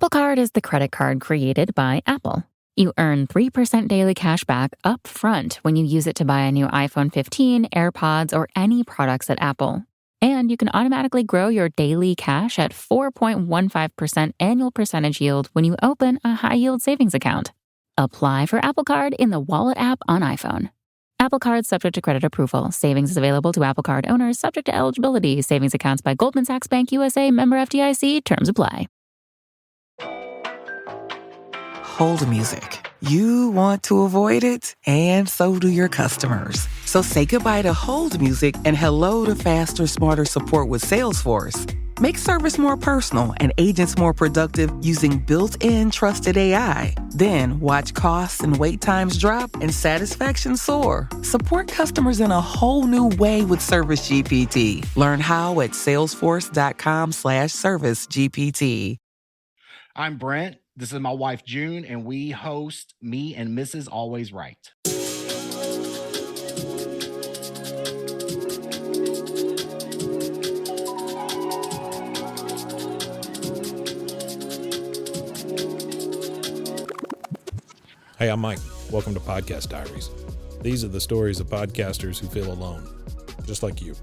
Apple Card is the credit card created by Apple. You earn 3% daily cash back up front when you use it to buy a new iPhone 15, AirPods, or any products at Apple. And you can automatically grow your daily cash at 4.15% annual percentage yield when you open a high-yield savings account. Apply for Apple Card in the Wallet app on iPhone. Apple Card subject to credit approval. Savings is available to Apple Card owners subject to eligibility. Savings accounts by Goldman Sachs Bank USA, member FDIC. Terms apply. Hold music. You want to avoid it, and so do your customers. So say goodbye to hold music and hello to faster, smarter support with Salesforce. Make service more personal and agents more productive using built-in trusted AI. Then watch costs and wait times drop and satisfaction soar. Support customers in a whole new way with Service GPT. Learn how at salesforce.com/servicegpt. I'm Brent. This is my wife, June, and we host Me and Mrs. Always Right. Hey, I'm Mike. Welcome to Podcast Diaries. These are the stories of podcasters who feel alone, just like you.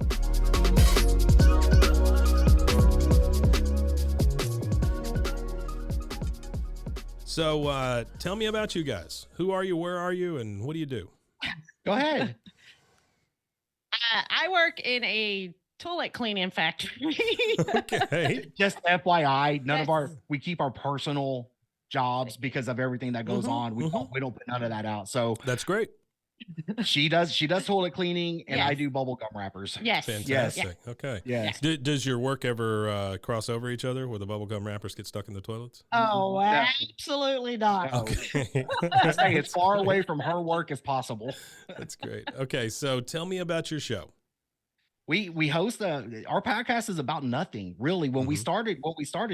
So tell me about you guys. Who are you, where are you, and what do you do? Go ahead. I work in a toilet cleaning factory. Okay. Just FYI, we keep our personal jobs because of everything that goes on. We don't put none of that out. So that's great. She does toilet cleaning, and Yes. I do bubble gum wrappers. Yes. Fantastic. Yes. Okay. Yes. Does your work ever cross over each other where the bubblegum wrappers get stuck in the toilets? Oh, No. absolutely not. No. Okay. I say as far away from her work as possible. That's great. Okay, so tell me about your show. We host our podcast is about nothing really. When we started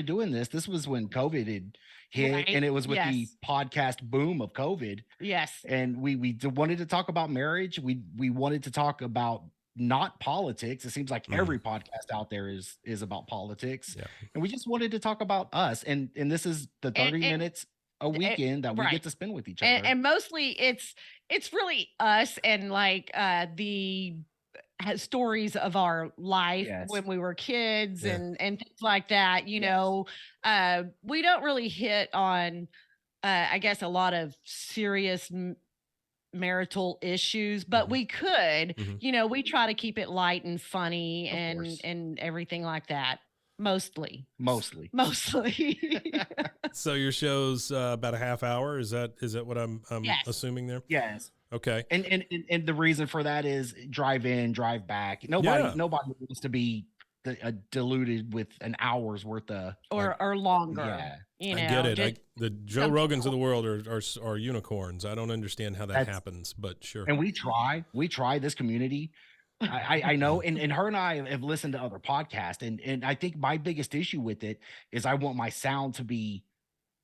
doing this was when COVID had hit, Right. and it was with the Yes. podcast boom of COVID. Yes. And we wanted to talk about marriage. We wanted to talk about not politics. It seems like every podcast out there is about politics. Yeah. And we just wanted to talk about us. And this is the 30 minutes a weekend that we right. get to spend with each other. And mostly it's really us and like the stories of our life Yes. when we were kids Yeah. and things like that. You know, we don't really hit on, I guess, a lot of serious marital issues, but we could. You know, we try to keep it light and funny Of course. and everything like that. Mostly. So your show's about a half hour. Is that what I'm Yes. assuming there? Yes. Okay. And the reason for that is drive in, drive back. Nobody wants to be diluted with an hour's worth of or longer. Yeah. You know, I get it. just The Joe some Rogans people- of the world are unicorns. I don't understand how that That's- happens, but sure. And we try this community. I know, and her and I have listened to other podcasts, and I think my biggest issue with it is I want my sound to be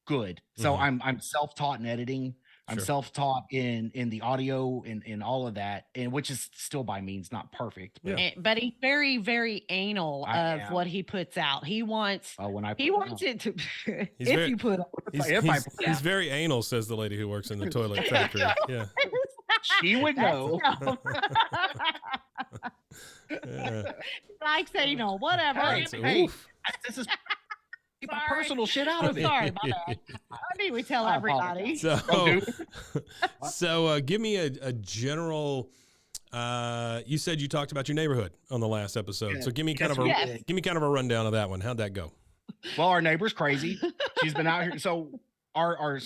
good. So I'm self-taught in editing. I'm Sure. self-taught in the audio and all of that, and which is still by means not perfect. But But he's very, very anal I of am. what he puts out. He wants when I he put it wants out. it to He's if very- you put He's very anal, says the lady who works in the toilet factory. Yeah. she would know. Yeah. Likes anal, whatever. Hey, Oof. this is keep my Sorry. personal shit out of it. Sorry, my bad. I mean, we tell I everybody. apologize. So give me a general. You said you talked about your neighborhood on the last episode. Yeah. So give me Yes, we did. give me kind of a rundown of that one. How'd that go? Well, our neighbor's crazy. She's been out here. So our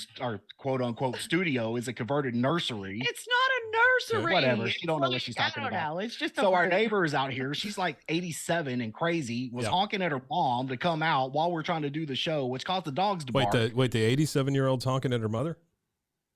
quote unquote studio is a converted nursery. It's not a nursery. Whatever. She It's don't know what like- she's talking I don't about. know. It's just a So our room. neighbor is out here. She's like 87 and crazy. Was Yeah. honking at her mom to come out while we're trying to do the show, which caused the dogs to Wait, bark. the 87-year-old's honking at her mother?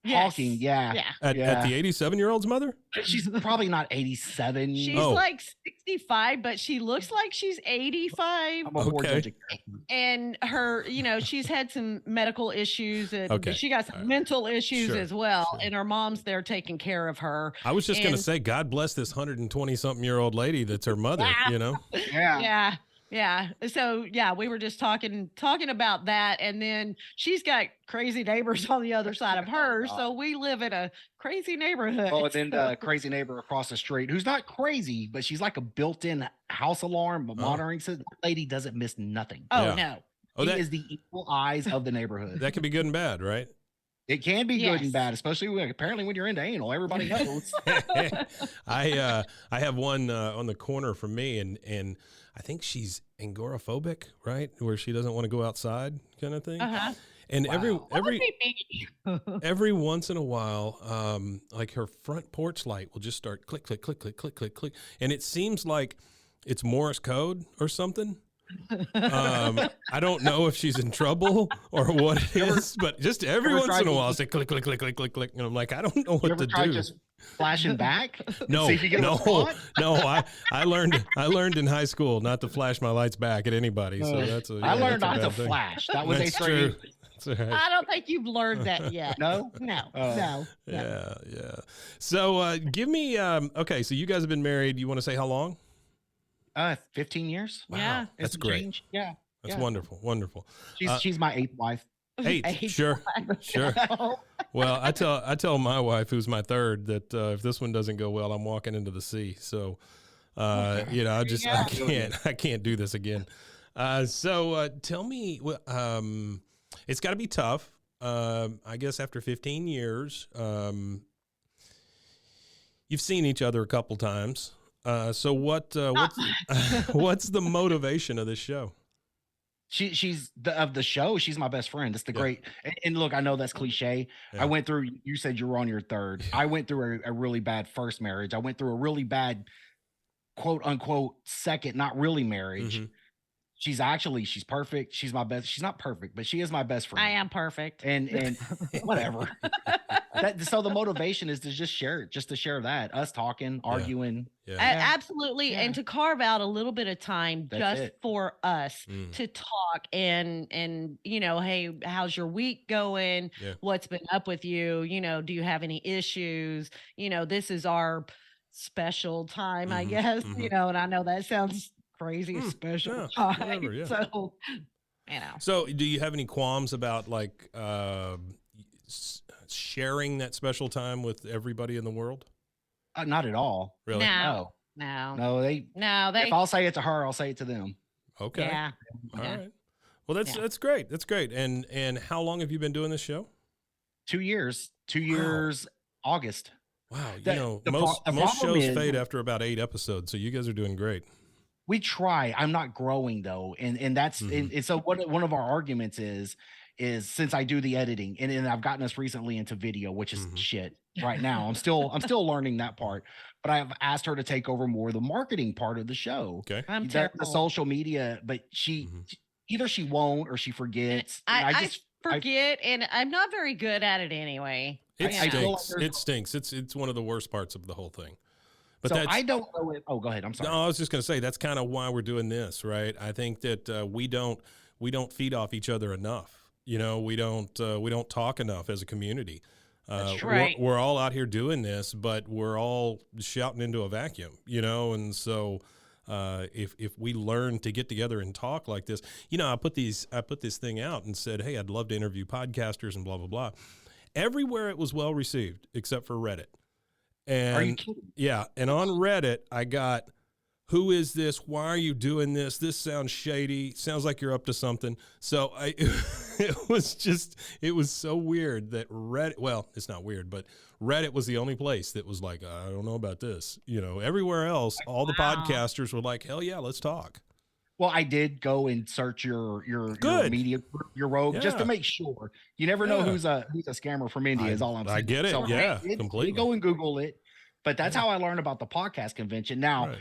Yes. Honking, yeah. Yeah. At the 87-year-old's mother? She's probably not 87. She's Oh. like 65, but she looks like she's 85. I'm a poor Okay. judge of character. And her, you know, she's had some medical issues and Okay. she got some mental issues Sure, as well. sure. And her mom's there taking care of her. I was just going to And- say, God bless this 120-something-year-old lady that's her mother, you know? Yeah. Yeah. Yeah. So yeah, we were just talking about that, and then she's got crazy neighbors on the other side of her. So we live in a crazy neighborhood. Oh, and then the crazy neighbor across the street, who's not crazy, but she's like a built-in house alarm, but monitoring system. That lady doesn't miss nothing. Oh no. Oh, She is the equal eyes of the neighborhood. That can be good and bad, right? It can be good and bad, especially apparently when you're into anal. Everybody knows. I have one on the corner from me, and I think she's agoraphobic, right? Where she doesn't want to go outside, kind of thing. And every once in a while, like her front porch light will just start click, click, click, click, click, click, click, and it seems like it's Morse code or something. I don't know if she's in trouble or what it is, but just every once in a while, say click, click, click, click, click, click, and I'm like, I don't know what to do. Just flashing back? No, I learned in high school not to flash my lights back at anybody. So I learned not to flash. That was a true. Right. I don't think you've learned that yet. No. Yeah. So give me okay. So you guys have been married. You want to say how long? 15 years. Wow. Yeah. That's great. Change. Yeah. That's wonderful. She's my 8th wife. 8, sure. Well, I tell my wife, who's my 3rd, that if this one doesn't go well, I'm walking into the sea. So, I can't do this again. So tell me, it's got to be tough. I guess after 15 years, you've seen each other a couple times. So what's the motivation of this show? She's of the show. She's my best friend. That's the great. And look, I know that's cliche. Yeah. I went through. You said you were on your 3rd. I went through a really bad first marriage. I went through a really bad, quote unquote, second, not really marriage. She's perfect. She's my best. She's not perfect, but she is my best friend. I am perfect. And whatever. So the motivation is to just share that, us talking, arguing. Absolutely. And to carve out a little bit of time for us to talk and, hey, how's your week going? What's been up with you? Do you have any issues? This is our special time, I guess, and I know that sounds crazy, special time. Whatever, So, So do you have any qualms about like, sharing that special time with everybody in the world? Not at all. Really? No. If I'll say it to her, I'll say it to them. Okay. Yeah. All right. Well, that's great. That's great. And how long have you been doing this show? 2 years. 2 years. August. Wow. Most shows fade after about 8 episodes, so you guys are doing great. We try. I'm not growing though, and that's and so one of our arguments is since I do the editing and I've gotten us recently into video, which is shit right now. I'm still learning that part, but I've asked her to take over more of the marketing part of the show. Okay. The social media, but either she won't or she forgets. I forget, and I'm not very good at it anyway. It stinks. It stinks. It's one of the worst parts of the whole thing. But so I don't know it. Oh, go ahead. I'm sorry. No, I was just going to say that's kind of why we're doing this, right? I think that we don't feed off each other enough. We don't talk enough as a community. That's right. We're all out here doing this, but we're all shouting into a vacuum, and so if we learn to get together and talk like this, I put this thing out and said, hey, I'd love to interview podcasters and blah blah blah. Everywhere it was well received except for Reddit. And are you kidding? Yeah, and on Reddit I got, who is this? Why are you doing this? This sounds shady. Sounds like you're up to something. So it was so weird that Reddit, well, it's not weird, but Reddit was the only place that was like, I don't know about this. Everywhere else, all the podcasters were like, hell yeah, let's talk. Well, I did go and search your media, your rogue, just to make sure. You never know who's a scammer from India. Is all I'm saying. I get it. So completely. Go and Google it. But that's how I learned about the podcast convention. Now,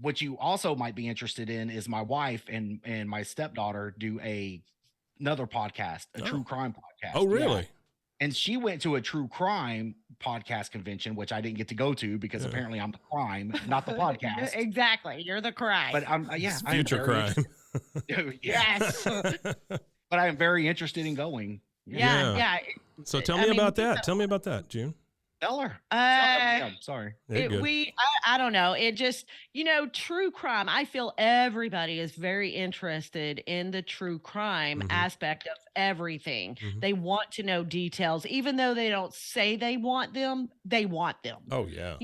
what you also might be interested in is my wife and my stepdaughter do another podcast, a true crime podcast. Oh, really? Yeah. And she went to a true crime podcast convention, which I didn't get to go to because apparently I'm the crime, not the podcast. Exactly. You're the crime. But I'm future crime. Yes. But I am very interested in going. Yeah. So tell me about that. Tell me about that, June. Tell her. Sorry. I don't know. It just, true crime. I feel everybody is very interested in the true crime aspect of everything. They want to know details, even though they don't say they want them, they want them. Oh, yeah.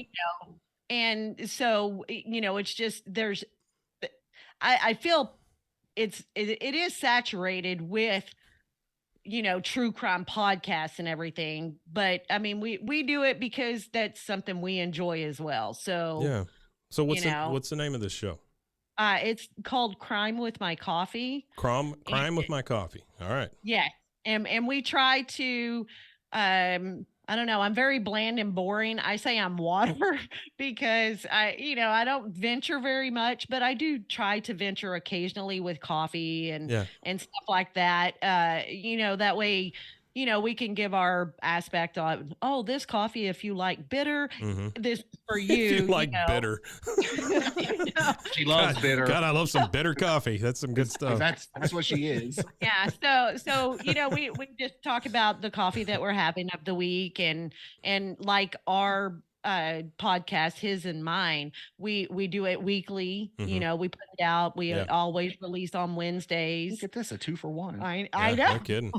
And so, it's just, I feel it is saturated with, true crime podcasts and everything. But I mean, we do it because that's something we enjoy as well. So yeah. So what's the name of this show? It's called Crime with My Coffee. Crime with My Coffee. All right. Yeah. And we try to I don't know. I'm very bland and boring. I say I'm water because I don't venture very much, but I do try to venture occasionally with coffee and stuff like that. That way, we can give our aspect on, this coffee, if you like bitter, this is for you. If you like bitter. She loves bitter. God, I love some bitter coffee. That's some good stuff. That's what she is. Yeah. So we just talk about the coffee that we're having of the week and like our podcast, his and mine, we do it weekly. We put it out. We always release on Wednesdays. Look at this, a 2-for-1. I know. No kidding.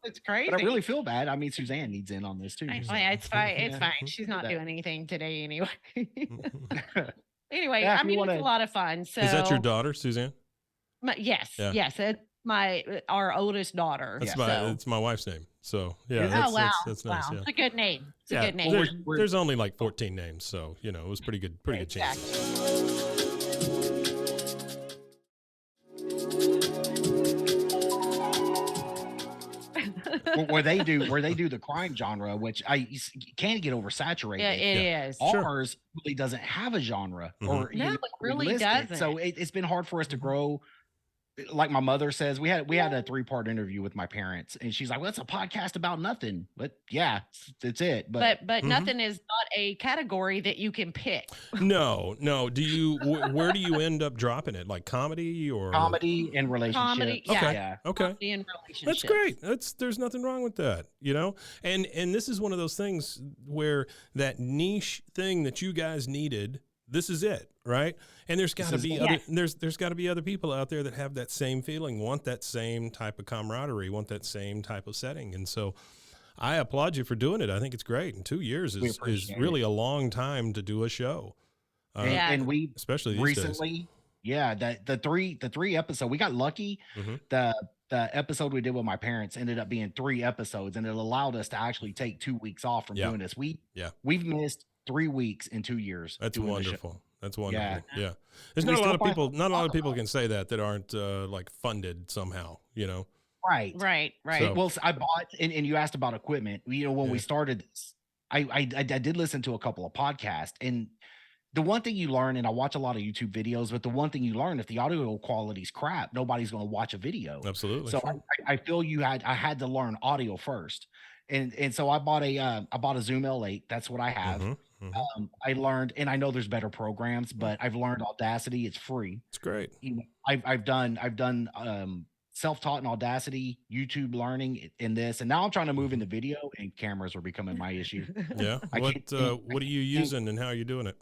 It's crazy. But I really feel bad. I mean, Suzanne needs in on this too. It's fine. It's fine. She's not doing anything today anyway. Anyway, Yeah, I mean, it's a lot of fun. So is that your daughter, Suzanne? Yes. It's our oldest daughter. It's my wife's name. So yeah. That's nice. Wow. It's a good name. It's a good name. There's only like 14 names, so it was pretty good chance. where they do the crime genre, which can get oversaturated. Yeah, it is. Ours really doesn't have a genre, or no, it really doesn't. So it's been hard for us to grow. Like my mother says, we had a 3-part interview with my parents, and she's like, "Well, it's a podcast about nothing." But yeah, it's it. But nothing is not a category that you can pick. No. Do you? Where do you end up dropping it? Like comedy or comedy and relationships? Comedy, okay. Comedy and relationships. That's great. There's nothing wrong with that, And this is one of those things where that niche thing that you guys needed. This is it, right? And there's got to be there's got to be other people out there that have that same feeling, want that same type of camaraderie, want that same type of setting. And so I applaud you for doing it. I think it's great. And 2 years is really a long time to do a show. And we especially these recently, days. the three episode, we got lucky. The episode we did with my parents ended up being 3 episodes, and it allowed us to actually take 2 weeks off from doing this. We've missed 3 weeks in 2 years. That's wonderful. That's wonderful. Yeah. There's not a lot of people can say that aren't like funded somehow, Right. So, well, I bought, and you asked about equipment. When we started this, I did listen to a couple of podcasts, and the one thing you learn, and I watch a lot of YouTube videos, but the one thing you learn, if the audio quality is crap, nobody's going to watch a video. Absolutely. So I feel I had to learn audio first. And so I bought a Zoom L8. That's what I have. I learned, and I know there's better programs, but I've learned Audacity. It's free. It's great. I've done self-taught in Audacity, YouTube learning in this, and now I'm trying to move into video, and cameras are becoming my issue. Yeah. What are you using, and how are you doing it?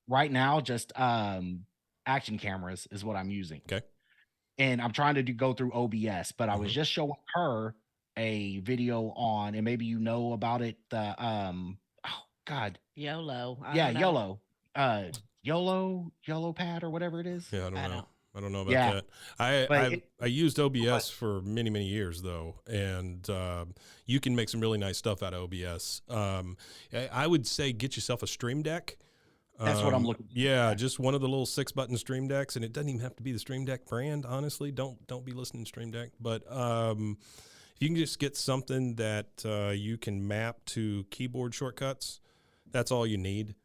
Right now, just action cameras is what I'm using. Okay. And I'm trying to go through OBS, but I was just showing her a video on, and maybe you know about it, YOLO. YOLO pad or whatever it is. Yeah, I don't know about that. I used OBS for many, many years though, and you can make some really nice stuff out of OBS. I would say get yourself a Stream Deck. That's what I'm looking for. Yeah, just one of the little 6-button Stream Decks, and it doesn't even have to be the Stream Deck brand. Honestly, don't be listening to Stream Deck, but if you can just get something that you can map to keyboard shortcuts, that's all you need.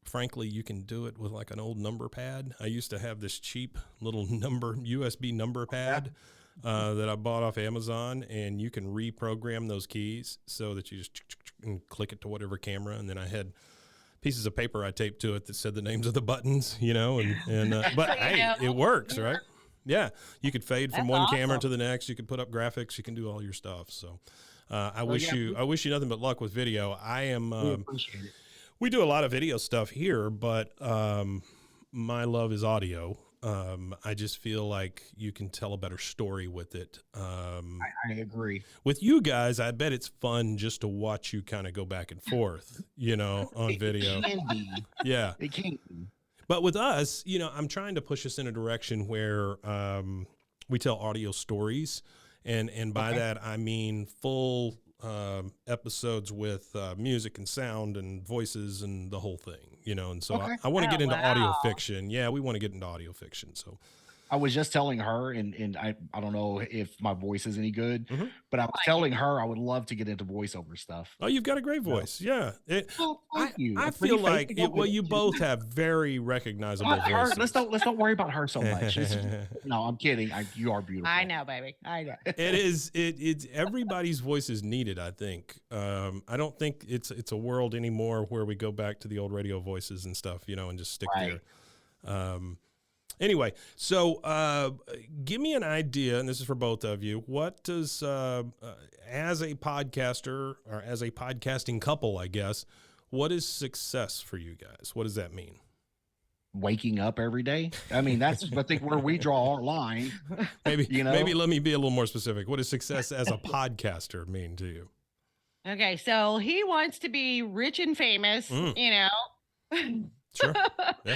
Frankly, you can do it with like an old number pad. I used to have this cheap little USB number pad that I bought off Amazon, and you can reprogram those keys so that you just and click it to whatever camera. And then I had pieces of paper I taped to it that said the names of the buttons, but hey, it works, right? Yeah, you could fade from one camera to the next. You could put up graphics. You can do all your stuff. So I wish you nothing but luck with video. I am. We appreciate it. We do a lot of video stuff here, but my love is audio. I just feel like you can tell a better story with it. I agree. With you guys, I bet it's fun just to watch you kind of go back and forth, on video. It can be. Yeah. It can be. But with us, I'm trying to push us in a direction where we tell audio stories. And by that, I mean full episodes with music and sound and voices and the whole thing, and so I want to get into audio fiction. Yeah, we want to get into audio fiction. So I was just telling her, and I don't know if my voice is any good, but I was telling her I would love to get into voiceover stuff. Oh, you've got a great voice. Yeah. Thank you. I feel like you both have very recognizable voices. Let's don't worry about her so much. No, I'm kidding. You are beautiful. I know, baby. I know. It's everybody's voice is needed, I think. I don't think it's a world anymore where we go back to the old radio voices and stuff, and just stick there. Anyway, so give me an idea, and this is for both of you. What does, as a podcaster or as a podcasting couple, I guess, what is success for you guys? What does that mean? Waking up every day. I mean, that's I think where we draw our line. Maybe let me be a little more specific. What does success as a podcaster mean to you? Okay, so he wants to be rich and famous, Sure. Yeah.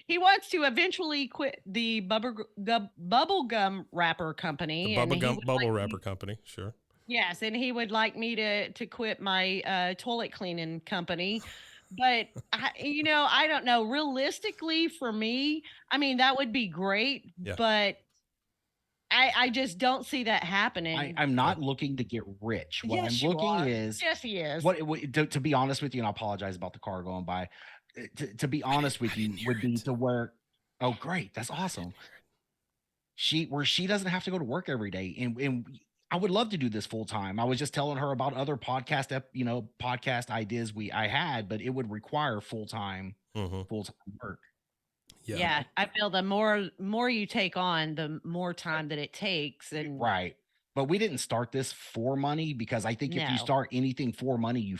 He wants to eventually quit the bubble gum wrapper company. The bubble wrapper company, sure. Yes, and he would like me to quit my toilet cleaning company. But, I don't know. Realistically, for me, I mean, that would be great. Yeah. But I just don't see that happening. I'm not looking to get rich. What Yes, I'm you looking are. is Yes, he is. to be honest with you, and I apologize about the car going by. To be honest with you, would be to where, oh great, that's awesome. She doesn't have to go to work every day, and I would love to do this full time. I was just telling her about other podcast ideas I had, but it would require full time work. Yeah, I feel the more you take on, the more time that it takes, and Right. But we didn't start this for money, because I think if you No. start anything for money,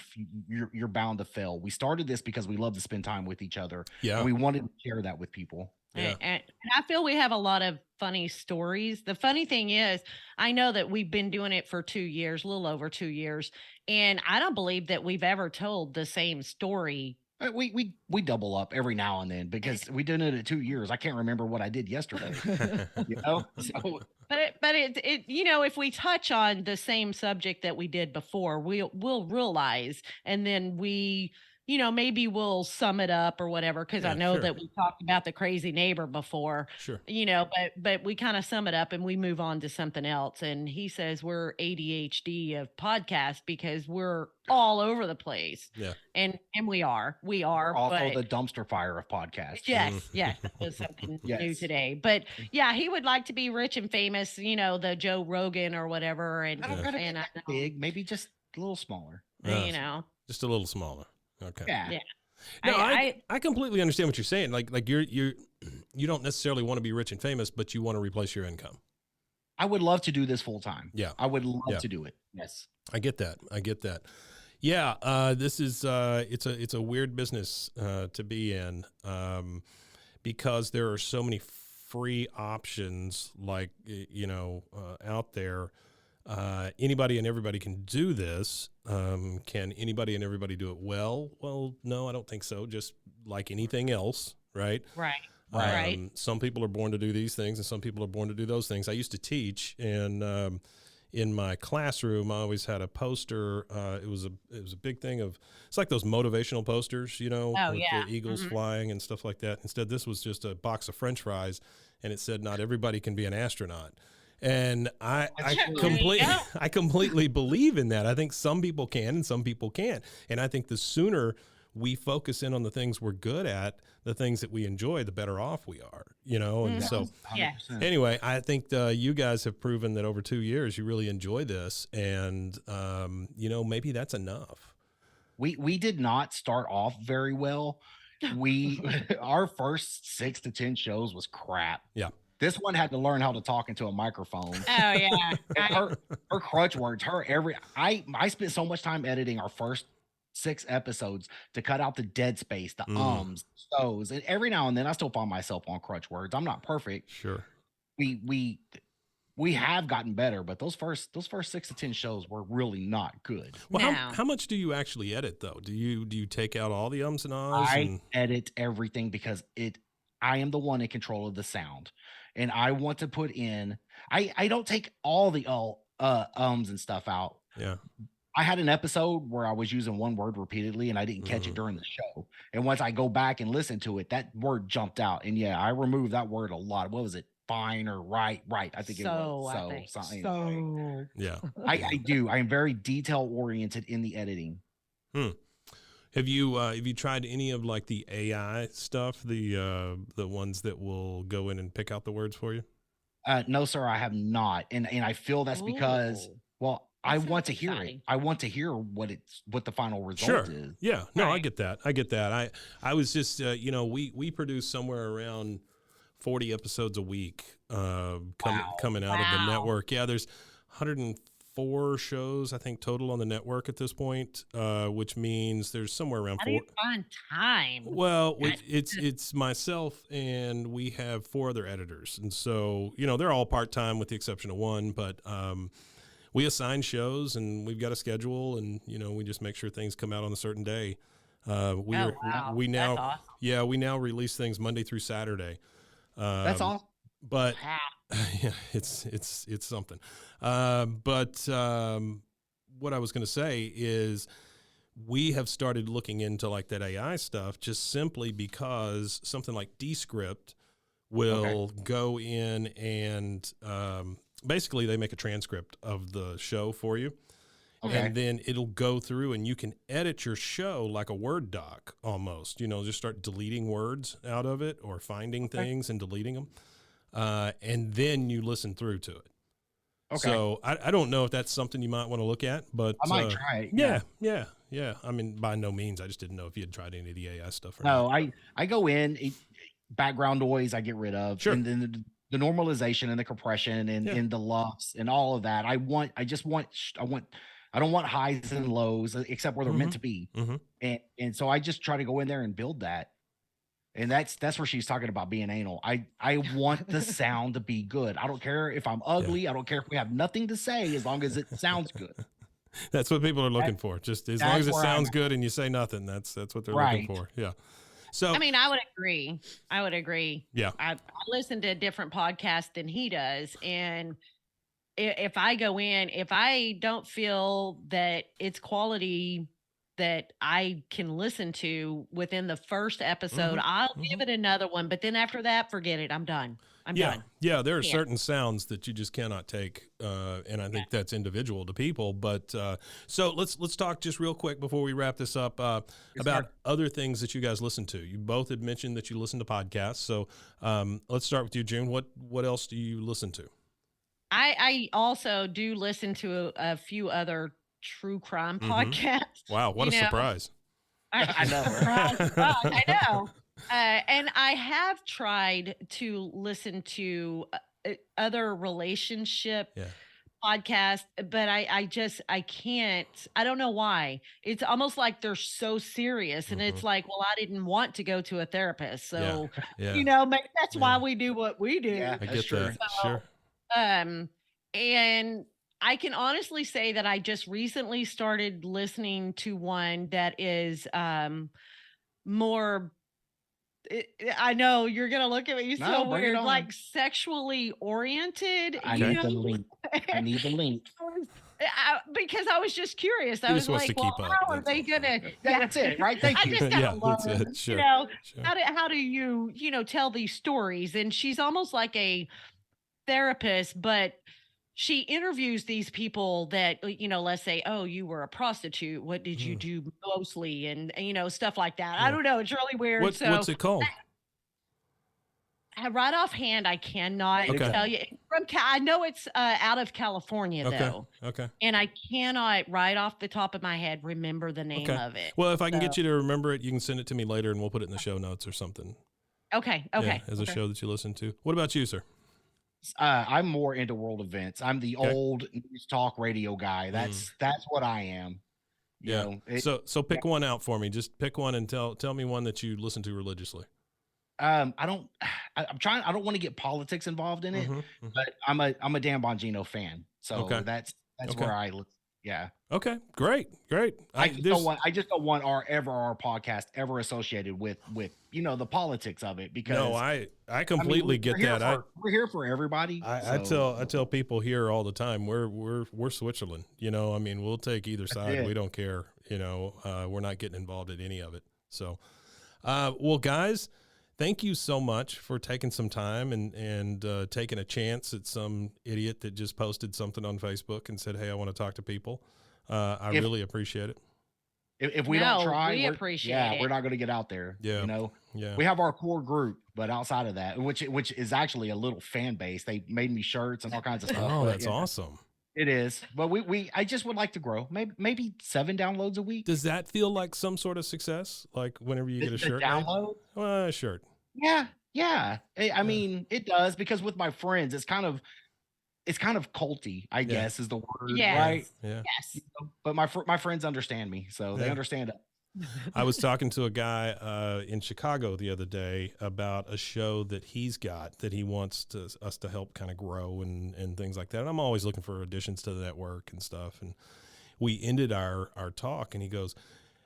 you're bound to fail. We started this because we love to spend time with each other. Yeah. And we wanted to share that with people. Yeah. And I feel we have a lot of funny stories. The funny thing is, I know that we've been doing it for 2 years, a little over 2 years, and I don't believe that we've ever told the same story. We double up every now and then, because we did it at 2 years. I can't remember what I did yesterday. So But it if we touch on the same subject that we did before, we'll realize, and then maybe we'll sum it up or whatever, because I know sure. that we talked about the crazy neighbor before. Sure. But we kind of sum it up and we move on to something else. And he says we're ADHD of podcasts because we're all over the place. Yeah. And we are. we're also the dumpster fire of podcasts. Yes, that was something new Yes. today. But yeah, he would like to be rich and famous, the Joe Rogan or whatever. And I don't gotta and be I that know, big, maybe just a little smaller. Just a little smaller. Okay. Yeah. Yeah. No, I completely understand what you're saying. Like you don't necessarily want to be rich and famous, but you want to replace your income. I would love to do this full time. Yeah. I would love to do it. Yes. I get that. Yeah. This is it's a weird business to be in because there are so many free options out there. Anybody and everybody can do this. Can anybody and everybody do it well? Well, no, I don't think so. Just like anything else, right? Right. Some people are born to do these things, and some people are born to do those things. I used to teach, and in my classroom, I always had a poster. It was a big thing it's like those motivational posters, with the eagles flying and stuff like that. Instead, this was just a box of French fries, and it said, "Not everybody can be an astronaut." And I completely believe in that. I think some people can and some people can't. And I think the sooner we focus in on the things we're good at, the things that we enjoy, the better off we are, And so 100%. anyway, I think you guys have proven that over 2 years, you really enjoy this. And, maybe that's enough. We did not start off very well. Our first 6 to 10 shows was crap. Yeah. This one had to learn how to talk into a microphone. Oh yeah. Her crutch words, I spent so much time editing our first 6 episodes to cut out the dead space, the ums, those, and every now and then I still find myself on crutch words. I'm not perfect. Sure. We have gotten better, but those first 6 to 10 shows were really not good. Well, No. how much do you actually edit though? Do you take out all the ums and ahs? I edit everything because I am the one in control of the sound, and I want to put in. I don't take all the ums and stuff out. Yeah. I had an episode where I was using one word repeatedly and I didn't catch it during the show. And once I go back and listen to it, that word jumped out. And yeah, I removed that word a lot. What was it? Fine or right? I think it was. Yeah. I do. I am very detail oriented in the editing. Have you tried any of like the AI stuff, the ones that will go in and pick out the words for you? No, sir, I have not. And I feel that's because, well, I want to hear it. I want to hear what the final result is. Yeah. No, Right. I get that. I was just, we produce somewhere around 40 episodes a week coming out of the network. Yeah, there's 104 shows, I think, total on the network at this point, which means there's somewhere around How do you find time? Well, it's myself and we have 4 other editors. And so, they're all part-time with the exception of one, but we assign shows and we've got a schedule and, we just make sure things come out on a certain day. We now, That's awesome. yeah, we now release things Monday through Saturday. That's all. But yeah, it's something. But what I was going to say is we have started looking into like that AI stuff just simply because something like Descript will go in and basically they make a transcript of the show for you. Okay. And then it'll go through and you can edit your show like a Word doc almost, just start deleting words out of it or finding things and deleting them. And then you listen through to it. Okay. So I don't know if that's something you might want to look at, but I might try it. Yeah. I mean, by no means. I just didn't know if you had tried any of the AI stuff or No, not. I go in, background noise I get rid of. Sure. And then the normalization and the compression and the lufts and all of that. I don't want highs and lows except where they're meant to be. And so I just try to go in there and build that. And that's where she's talking about being anal. I want the sound to be good. I don't care if I'm ugly. I don't care if we have nothing to say as long as it sounds good. That's what people are looking for. Just as long as it sounds good and you say nothing, that's what they're looking for. Yeah. So I mean, I would agree. Yeah. I listen to a different podcast than he does. And if I go in, if I don't feel that it's quality that I can listen to within the first episode, I'll give it another one. But then after that, forget it. I'm done. I'm done. Yeah, there are certain sounds that you just cannot take, and I think that's individual to people. But so let's talk just real quick before we wrap this up about other things that you guys listen to. You both had mentioned that you listen to podcasts. So let's start with you, June. What else do you listen to? I also do listen to a few other true crime podcasts. Wow, what a surprise! I know. I know. And I have tried to listen to other relationship podcasts, but I can't. I don't know why. It's almost like they're so serious, and it's like, well, I didn't want to go to a therapist, so maybe that's why we do what we do. Yeah, I get that. So, Sure. And I can honestly say that I just recently started listening to one that is more. I know you're gonna look at me so weird, like sexually oriented. I need the link. Because I was just curious. I was like, well, how are they gonna? That's it, right? Thank you. I just gotta love that's it. it. Sure. Sure. How do you tell these stories? And she's almost like a therapist, but she interviews these people that, let's say, oh, you were a prostitute. What did you do mostly? And stuff like that. I don't know. It's really weird. What's it called? Right offhand, I cannot tell you. I know it's out of California, though. Okay. And I cannot, right off the top of my head, remember the name of it. Well, if I can get you to remember it, you can send it to me later and we'll put it in the show notes or something. Okay. Yeah, as a show that you listen to. What about you, sir? I'm more into world events. I'm the old news talk radio guy. That's what I am. You know, so pick one out for me. Just pick one and tell me one that you listen to religiously. I'm trying. I don't want to get politics involved in it, but I'm a Dan Bongino fan. So that's where I look. Yeah. Okay. Great. I just don't want our podcast ever associated with the politics of it, because no, I completely get that. We're here for everybody. I tell people here all the time, we're Switzerland. I mean, we'll take either side. We don't care. We're not getting involved in any of it. So, well, guys, thank you so much for taking some time and taking a chance at some idiot that just posted something on Facebook and said, "Hey, I want to talk to people." I really appreciate it. If we don't try, we appreciate it. We're not going to get out there. Yeah. We have our core group, but outside of that, which is actually a little fan base. They made me shirts and all kinds of stuff. Oh, that's awesome. It is, but I just would like to grow. Maybe 7 downloads a week. Does that feel like some sort of success? Like whenever you get a shirt download? A shirt. Yeah. I mean, it does, because with my friends, it's kind of culty, I guess is the word, right? Yeah. Yes. But my friends understand me, so they understand it. I was talking to a guy in Chicago the other day about a show that he's got that he wants us to help kind of grow and things like that. And I'm always looking for additions to the network and stuff. And we ended our talk, and he goes,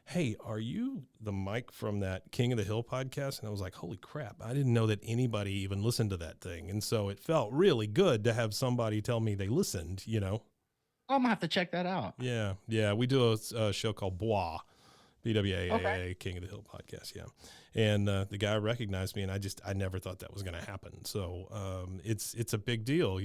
"Hey, are you the Mike from that King of the Hill podcast?" And I was like, holy crap, I didn't know that anybody even listened to that thing. And so it felt really good to have somebody tell me they listened, I'm gonna have to check that out. Yeah. We do a show called BWAA, BWAA, King of the Hill podcast. Yeah. And the guy recognized me, and I never thought that was going to happen. So it's a big deal,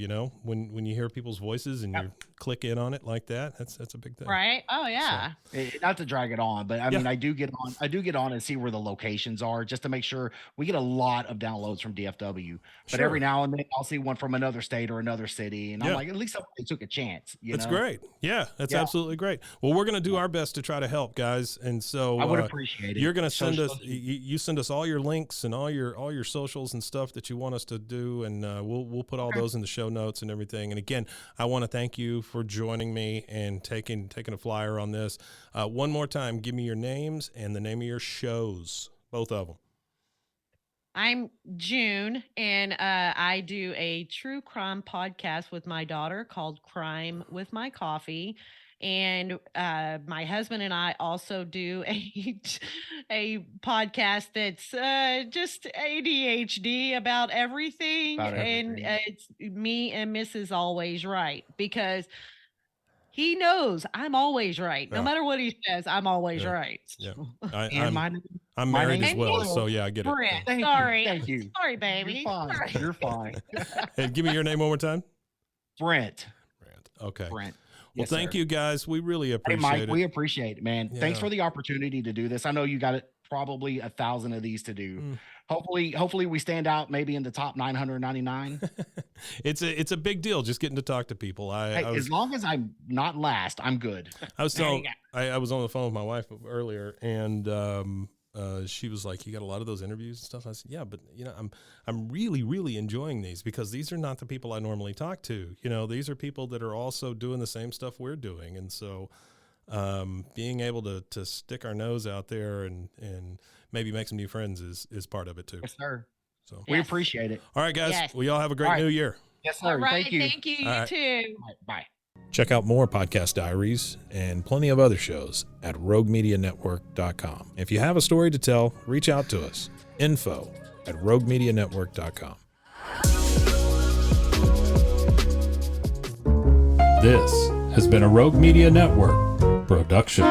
when you hear people's voices and you click in on it like that. That's a big thing, right? Oh yeah. So, not to drag it on, but I mean, I do get on and see where the locations are, just to make sure. We get a lot of downloads from DFW, but every now and then I'll see one from another state or another city, and I'm like, at least somebody took a chance. That's great. Yeah, that's absolutely great. Well, we're going to do our best to try to help, guys, and so I would appreciate it. You're going to send us. You send us all your links and all your socials and stuff that you want us to do, and we'll put all those in the show notes and everything. And again, I want to thank you for joining me and taking a flyer on this. One more time, give me your names and the name of your shows, both of them. I'm June, and I do a true crime podcast with my daughter called Crime with My Coffee. And my husband and I also do a podcast that's just ADHD about everything. And it's me and Mrs. Always Right, because he knows I'm always right. No matter what he says, I'm always right. Yeah. I'm married as well, so yeah, I get it. Brent, Thank you. Sorry, baby. You're fine. And give me your name one more time. Brent. Okay. Brent. Well, thank you, guys. We really appreciate Mike, it. we appreciate it, man. Yeah. Thanks for the opportunity to do this. I know you got probably 1,000 of these to do. Hopefully we stand out maybe in the top 999. It's a big deal just getting to talk to people. As long as I'm not last, I'm good. I was on the phone with my wife earlier, and she was like, "You got a lot of those interviews and stuff." I said, "Yeah, but I'm really, really enjoying these, because these are not the people I normally talk to. These are people that are also doing the same stuff we're doing, and so being able to stick our nose out there and maybe make some new friends is part of it too." Yes, sir. So we appreciate it. All right, guys. Yes. Well, y'all have a great new year. Yes, sir. All right, thank you. Thank you. You too. Bye. Check out more Podcast Diaries and plenty of other shows at roguemedianetwork.com. If you have a story to tell, reach out to us. info@roguemedianetwork.com. This has been a Rogue Media Network production.